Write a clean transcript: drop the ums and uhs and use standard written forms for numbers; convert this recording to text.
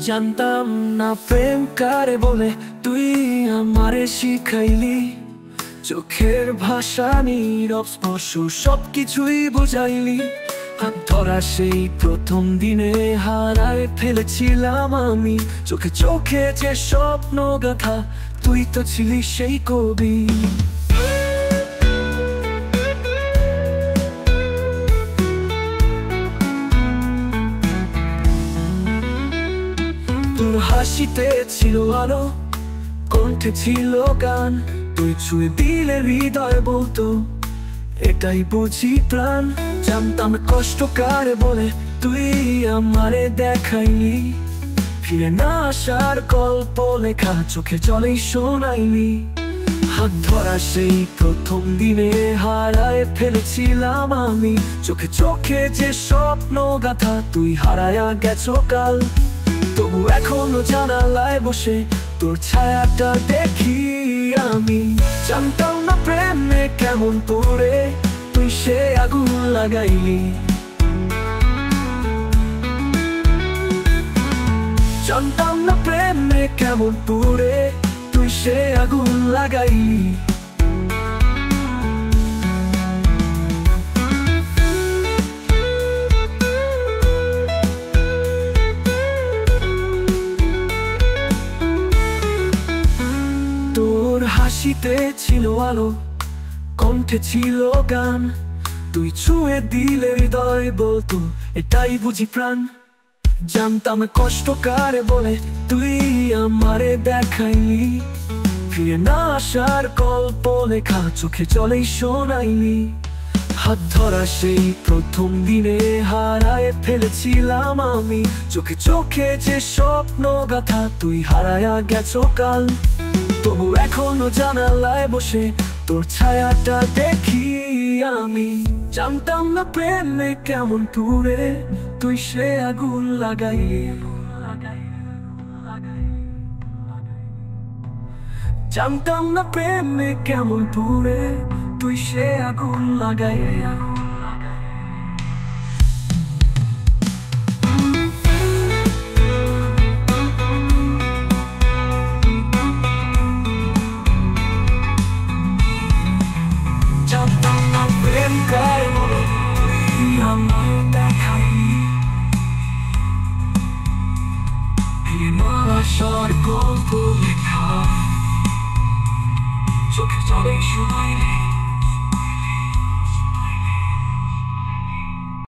জানতাম না প্রেম কারে বলে, তুই আমারে শিখাইলি। চোখের ভাষা, নীরব স্পর্শ, সবকিছুই বুঝাইলি। হাত ধরা সেই প্রথম দিনে হারায় ফেলেছিলাম আমি। চোখে চোখে যে স্বপ্ন গাথা, তুই তো ছিলি সেই কবি। তোর হাসিতে ছিল আলো, কণ্ঠে ছিল গান। তুই ছুঁয়ে দিলে হৃদয় বলতো, এটাই বুঝি প্রাণ। জানতাম কষ্ট কারে বলে, তুই আমারে দেখাইলি। ফিরে না আসার গল্প লেখা চোখে জলেই শোনাইলি। হাত ধরা সেই প্রথম দিনে হারায় ফেলেছিলাম আমি। চোখে চোখে যে স্বপ্ন গাথা, তুই হারায়া গেছো কাল। তবু এখনো জানালায় বসে তোর ছায়াটা দেখি আমি। জানতাম না প্রেমে কেমন পড়ে, তুই সে আগুন লাগাইলি। জানতাম না প্রেমে কেমন পড়ে, তুই সে আগুন লাগাইলি। তোর হাসিতে ছিল আলো, কণ্ঠে ছিল গান। তুই ছুঁয়ে দিলে হৃদয় বলতো, এটাই বুঝি প্রাণ। জানতাম কষ্ট কারে বলে, তুই আমারে দেখাইলি। ফিরে না আসার গল্প লেখা চোখে জলেই শোনাইলি। হাত ধরা সেই প্রথম দিনে হারায় ফেলেছিলাম আমি। চোখে চোখে যে স্বপ্ন গাথা, তুই হারায়া গেছো কাল। তবু এখনো জানালায় বসে তোর ছায়াটা দেখি আমি। জানতাম না প্রেমে কেমন পুড়ে, তুই সে আগুন লাগাইলি। জানতাম না প্রেমে কেমন পুড়ে, তুই সে আগুন লাগাইলি। জানতাম না প্রেম কারে বলে, তুই আমায় দেখাইলি। ফিরে না আসার গল্প লেখা চোখে জলেই শোনাইলি।